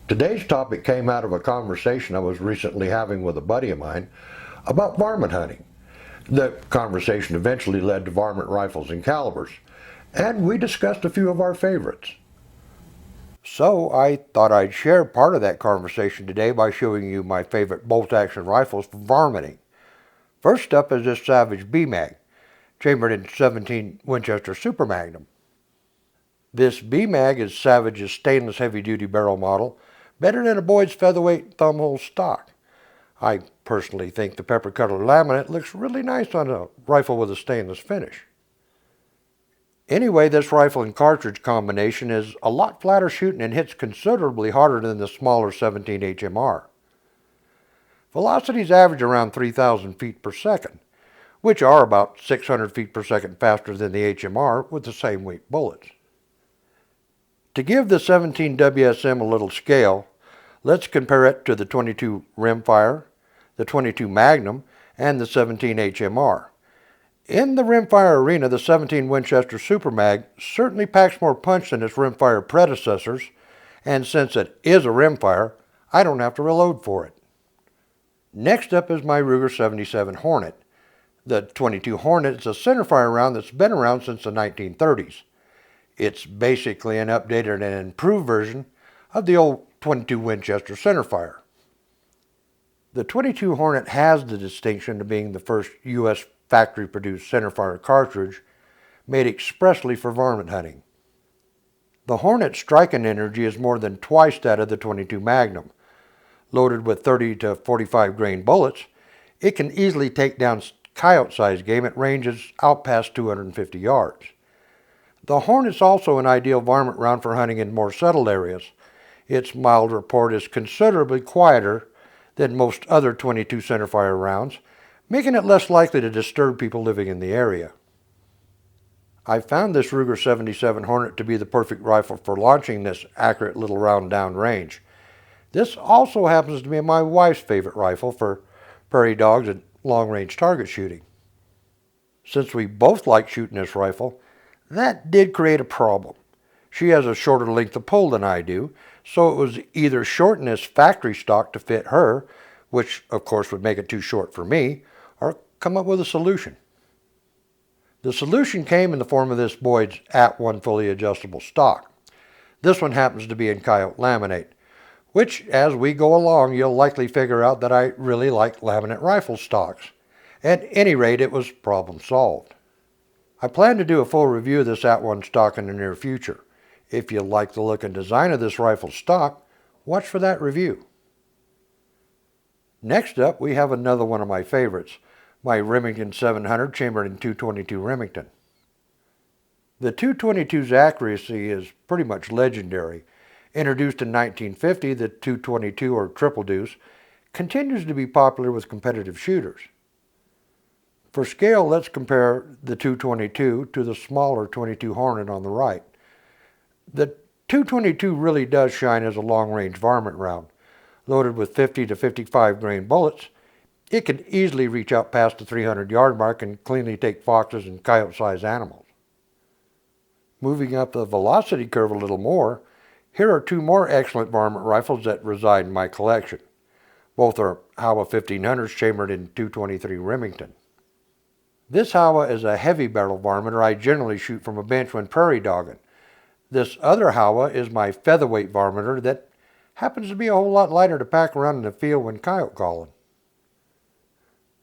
Today's topic came out of a conversation I was recently having with a buddy of mine about varmint hunting. The conversation eventually led to varmint rifles and calibers, and we discussed a few of our favorites. So I thought I'd share part of that conversation today by showing you my favorite bolt-action rifles for varminting. First up is this Savage B-Mag, chambered in 17 Winchester Super Magnum. This B-Mag is Savage's stainless heavy-duty barrel model, better than a Boyd's featherweight thumbhole stock. I personally think the pepper color laminate looks really nice on a rifle with a stainless finish. Anyway, this rifle and cartridge combination is a lot flatter shooting and hits considerably harder than the smaller 17 HMR. Velocities average around 3,000 feet per second, which are about 600 feet per second faster than the HMR with the same weight bullets. To give the 17 WSM a little scale, let's compare it to the 22 Rimfire, the 22 Magnum, and the 17 HMR. In the rimfire arena, the 17 Winchester Super Mag certainly packs more punch than its rimfire predecessors, and since it is a rimfire, I don't have to reload for it. Next up is my Ruger 77 Hornet. The 22 Hornet is a centerfire round that's been around since the 1930s. It's basically an updated and improved version of the old 22 Winchester centerfire. The 22 Hornet has the distinction of being the first U.S. factory-produced centerfire cartridge made expressly for varmint hunting. The Hornet's striking energy is more than twice that of the 22 Magnum. Loaded with 30 to 45 grain bullets, it can easily take down coyote-sized game at ranges out past 250 yards. The Hornet's also an ideal varmint round for hunting in more settled areas. Its mild report is considerably quieter than most other 22 centerfire rounds, making it less likely to disturb people living in the area. I found this Ruger 77 Hornet to be the perfect rifle for launching this accurate little round downrange. This also happens to be my wife's favorite rifle for prairie dogs and long-range target shooting. Since we both like shooting this rifle, that did create a problem. She has a shorter length of pull than I do, so it was either shorten this factory stock to fit her, which of course would make it too short for me, or come up with a solution. The solution came in the form of this Boyd's @1 fully adjustable stock. This one happens to be in coyote laminate, which as we go along you'll likely figure out that I really like laminate rifle stocks. At any rate, it was problem solved. I plan to do a full review of this @1 stock in the near future. If you like the look and design of this rifle stock, watch for that review. Next up, we have another one of my favorites, my Remington 700 chambered in 222 Remington. The 222's accuracy is pretty much legendary. Introduced in 1950, the 222 or triple deuce continues to be popular with competitive shooters. For scale, let's compare the 222 to the smaller 22 Hornet on the right. The 222 really does shine as a long-range varmint round. Loaded with 50 to 55 grain bullets, it can easily reach out past the 300-yard mark and cleanly take foxes and coyote-sized animals. Moving up the velocity curve a little more, here are two more excellent varmint rifles that reside in my collection. Both are Howa 1500s chambered in 223 Remington. This Howa is a heavy barrel varminter I generally shoot from a bench when prairie dogging. This other Howa is my featherweight varminter that happens to be a whole lot lighter to pack around in the field when coyote calling.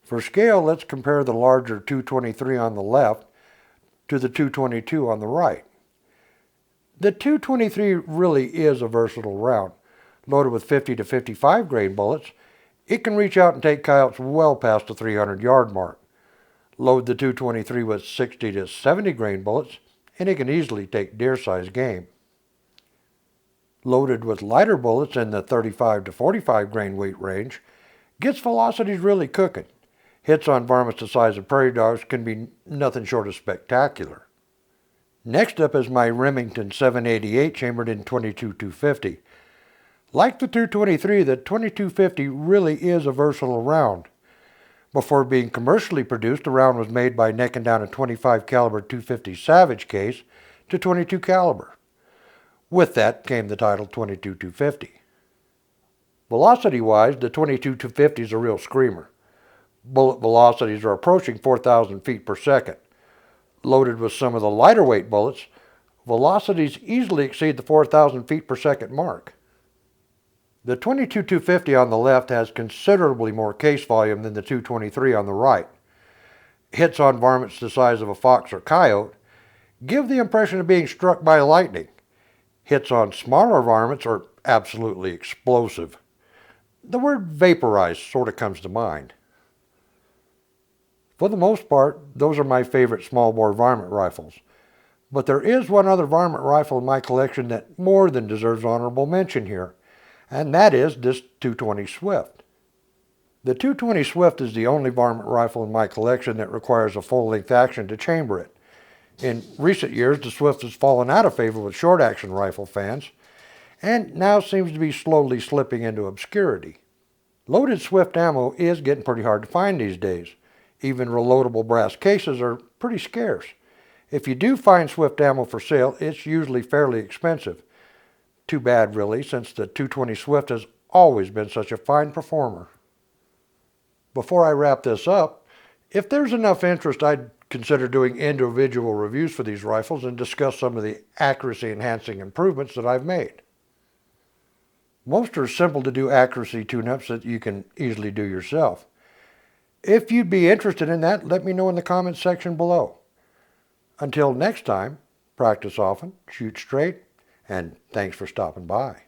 For scale, let's compare the larger 223 on the left to the 222 on the right. The 223 really is a versatile round. Loaded with 50 to 55 grain bullets, it can reach out and take coyotes well past the 300-yard mark. Load the 223 with 60 to 70 grain bullets, and it can easily take deer-sized game. Loaded with lighter bullets in the 35 to 45 grain weight range, gets velocities really cooking. Hits on varmints the size of prairie dogs can be nothing short of spectacular. Next up is my Remington 788 chambered in 22-250. Like the 223, the 2250 really is a versatile round. Before being commercially produced, the round was made by necking down a 25 caliber 250 Savage case to 22 caliber. With that came the title 22-250. Velocity-wise, the 22-250 is a real screamer. Bullet velocities are approaching 4,000 feet per second. Loaded with some of the lighter weight bullets, velocities easily exceed the 4,000 feet per second mark. The 22-250 on the left has considerably more case volume than the 223 on the right. Hits on varmints the size of a fox or coyote give the impression of being struck by lightning. Hits on smaller varmints are absolutely explosive. The word vaporized sort of comes to mind. For the most part, those are my favorite small-bore varmint rifles. But there is one other varmint rifle in my collection that more than deserves honorable mention here, and that is this 220 Swift. The 220 Swift is the only varmint rifle in my collection that requires a full-length action to chamber it. In recent years, the Swift has fallen out of favor with short-action rifle fans, and now seems to be slowly slipping into obscurity. Loaded Swift ammo is getting pretty hard to find these days. Even reloadable brass cases are pretty scarce. If you do find Swift ammo for sale, it's usually fairly expensive. Too bad, really, since the 220 Swift has always been such a fine performer. Before I wrap this up, if there's enough interest, I'd consider doing individual reviews for these rifles and discuss some of the accuracy-enhancing improvements that I've made. Most are simple to do accuracy tune-ups that you can easily do yourself. If you'd be interested in that, let me know in the comments section below. Until next time, practice often, shoot straight, and thanks for stopping by.